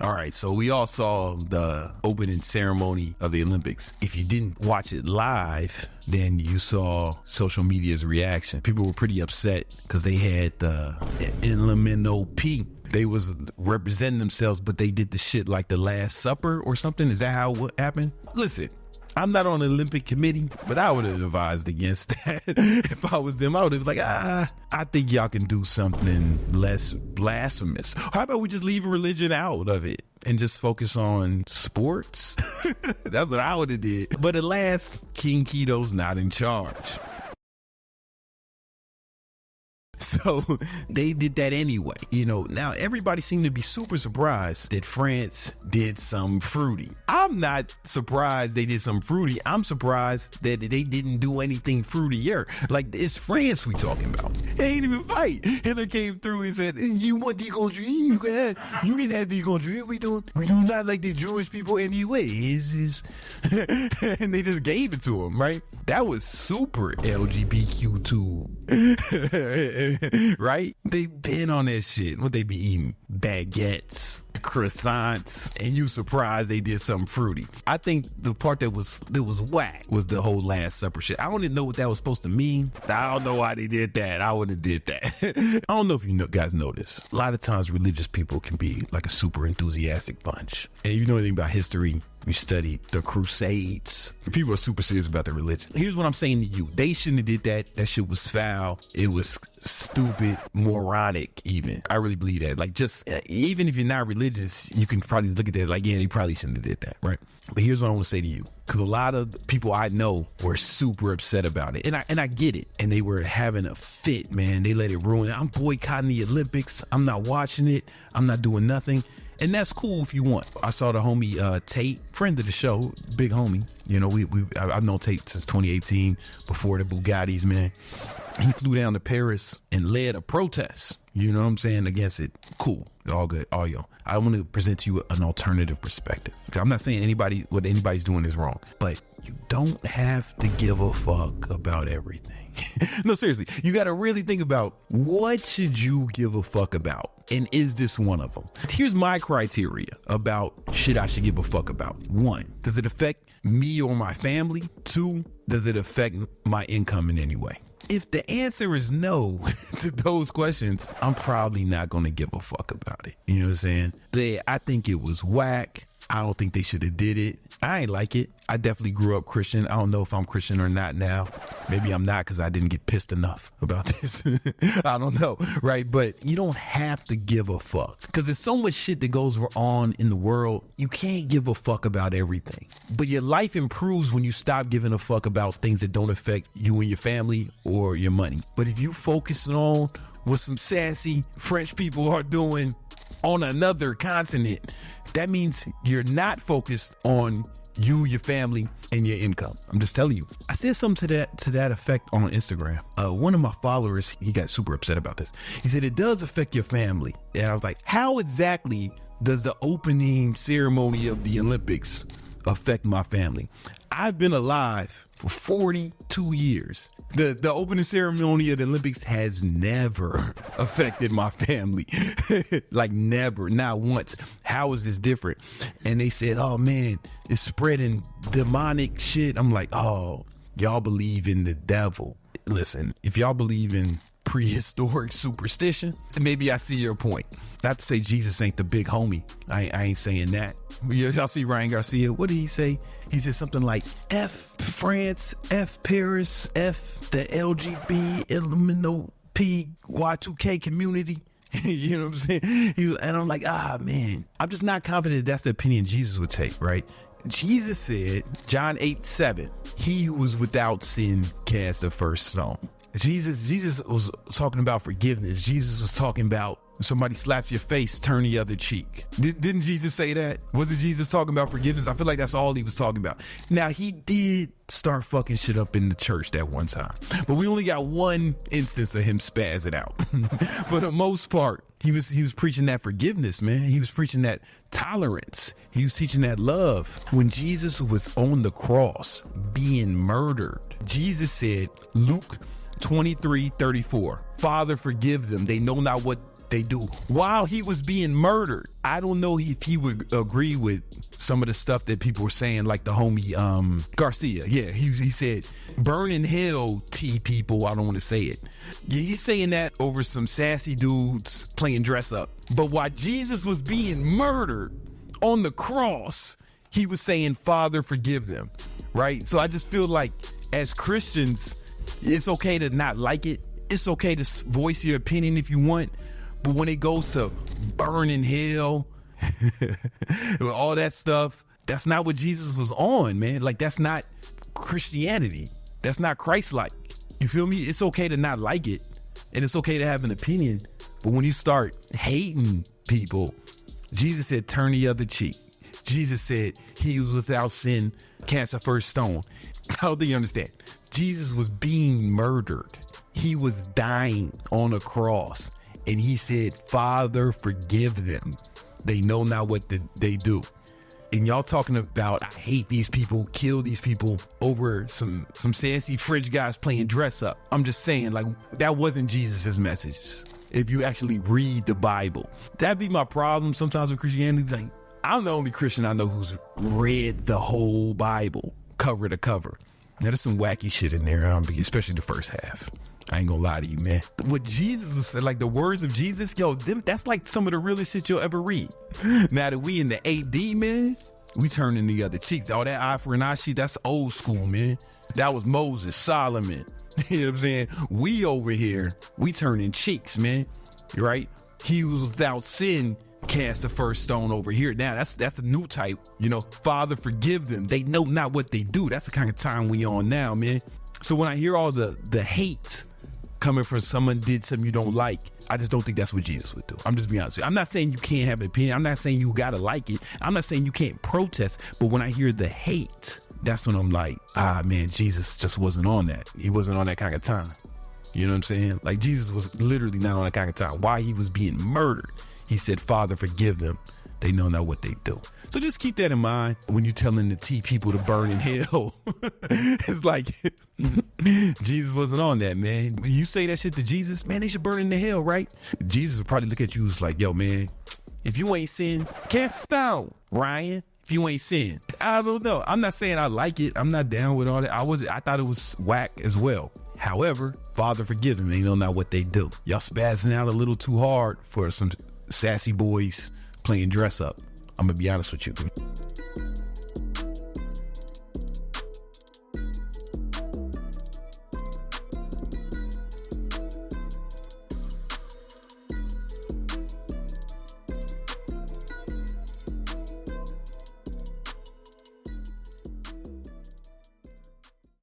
All right, so we all saw the opening ceremony of the Olympics. If you didn't watch it live, then you saw social media's reaction. People were pretty upset because they had the NLMNOP. They was representing themselves, but they did the shit like the Last Supper or something. Is that how it happened? Listen, I'm not on the Olympic committee, but I would have advised against that. If I was them, I would have been like, I think y'all can do something less blasphemous. How about we just leave religion out of it and just focus on sports? That's what I would have did. But alas, King Keto's not in charge. So they did that anyway. You know, now everybody seemed to be super surprised that France did some fruity. I'm not surprised they did some fruity. I'm surprised that they didn't do anything fruitier. Like, it's France we talking about. They ain't even fight. Hitler came through and said, you want the country? You can have the country. We do not like the Jewish people anyway. And they just gave it to him, right? That was super LGBTQ2. Right? They been on that shit. What they be eating? Baguettes, croissants, and you surprised they did something fruity. I think the part that was whack was the whole Last Supper shit. I don't even know what that was supposed to mean. I don't know why they did that. I wouldn't have did that. I don't know if you guys know this. A lot of times religious people can be like a super enthusiastic bunch. And if you know anything about history, you study the Crusades. People are super serious about their religion. Here's what I'm saying to you. They shouldn't have did that. That shit was foul. It was stupid, moronic even. I really believe that. Like, just even if you're not religious, you can probably look at that like, yeah, they probably shouldn't have did that, right? But here's what I want to say to you. Because a lot of people I know were super upset about it. And I get it. And they were having a fit, man. They let it ruin it. I'm boycotting the Olympics. I'm not watching it. I'm not doing nothing. And that's cool if you want. I saw the homie Tate, friend of the show, big homie. You know, I've known Tate since 2018, before the Bugattis, man. He flew down to Paris and led a protest, you know what I'm saying, against it. Cool. All good. All yo. I want to present to you an alternative perspective. I'm not saying what anybody's doing is wrong, but you don't have to give a fuck about everything. No, seriously, you got to really think about, what should you give a fuck about? And is this one of them? Here's my criteria about shit I should give a fuck about. 1, does it affect me or my family? 2, does it affect my income in any way? If the answer is no to those questions, I'm probably not going to give a fuck about it. You know what I'm saying? I think it was whack. I don't think they should have did it. I ain't like it. I definitely grew up Christian. I don't know if I'm Christian or not now. Maybe I'm not because I didn't get pissed enough about this. I don't know, right? But you don't have to give a fuck because there's so much shit that goes on in the world. You can't give a fuck about everything. But your life improves when you stop giving a fuck about things that don't affect you and your family or your money. But if you focus on what some sassy French people are doing on another continent, that means you're not focused on you, your family, and your income. I'm just telling you. I said something to that effect on Instagram. One of my followers, he got super upset about this. He said, it does affect your family. And I was like, how exactly does the opening ceremony of the Olympics affect my family? I've been alive for 42 years. The opening ceremony of the Olympics has never affected my family. Like, never, not once. How is this different? And they said, oh man, it's spreading demonic shit. I'm like, oh, y'all believe in the devil. Listen, if y'all believe in prehistoric superstition, maybe I see your point. Not to say Jesus ain't the big homie. I ain't saying that. Y'all see Ryan Garcia, what did he say? He said something like F France, F Paris, F the LGB, LMNOP, Y2K community. You know what I'm saying? And I'm like, man, I'm just not confident that's the opinion Jesus would take, right? Jesus said, John 8:7, he who was without sin cast the first stone. Jesus was talking about forgiveness. Jesus was talking about somebody slaps your face, turn the other cheek. Didn't Jesus say that? Wasn't Jesus talking about forgiveness? I feel like that's all he was talking about. Now, he did start fucking shit up in the church that one time, but we only got one instance of him spazzing out. For the most part, he was preaching that forgiveness, man. He was preaching that tolerance. He was teaching that love. When Jesus was on the cross being murdered, Jesus said, Luke 23:34, Father, forgive them. They know not what they do while he was being murdered. I don't know if he would agree with some of the stuff that people were saying, like the homie Garcia. Yeah, he said, burn in hell, T people. I don't want to say it. Yeah, he's saying that over some sassy dudes playing dress up. But while Jesus was being murdered on the cross, he was saying, Father, forgive them. Right? So I just feel like as Christians, it's okay to not like it. It's okay to voice your opinion if you want. But when it goes to burn in hell, all that stuff, that's not what Jesus was on, man. Like, that's not Christianity. That's not Christ-like. You feel me? It's okay to not like it, and it's okay to have an opinion. But when you start hating people, Jesus said, turn the other cheek. Jesus said, he was without sin, cast the first stone. I don't think you understand. Jesus was being murdered. He was dying on a cross. And he said, Father, forgive them. They know not what they do. And y'all talking about, I hate these people, kill these people over some sassy French guys playing dress up. I'm just saying, like, that wasn't Jesus's message. If you actually read the Bible, that'd be my problem sometimes with Christianity. Like, I'm the only Christian I know who's read the whole Bible cover to cover. Now, there's some wacky shit in there, especially the first half. I ain't gonna lie to you, man. What Jesus was saying, like the words of Jesus, that's like some of the realest shit you'll ever read. Now that we in the AD, man, we turning the other cheeks. All that eye for an eye shit, that's old school, man. That was Moses, Solomon. You know what I'm saying? We over here, we turning cheeks, man. Right? He was without sin, cast the first stone over here. Now that's a new type, Father, forgive them. They know not what they do. That's the kind of time we on now, man. So when I hear all the hate coming from someone did something you don't like, I just don't think that's what Jesus would do. I'm just being honest with you. I'm not saying you can't have an opinion. I'm not saying you gotta like it. I'm not saying you can't protest. But when I hear the hate, that's when I'm like, man, Jesus just wasn't on that. He wasn't on that kind of time. You know what I'm saying? Like, Jesus was literally not on that kind of time. While he was being murdered, he said, Father, forgive them. They know not what they do. So just keep that in mind when you're telling the T people to burn in hell. It's like, Jesus wasn't on that, man. When you say that shit to Jesus, man, they should burn in the hell, right? Jesus would probably look at you as like, yo, man, if you ain't sin, cast a stone, Ryan. If you ain't sin. I don't know. I'm not saying I like it. I'm not down with all that. I thought it was whack as well. However, Father, forgive them. They know not what they do. Y'all spazzing out a little too hard for some sassy boys playing dress up. I'm gonna be honest with you.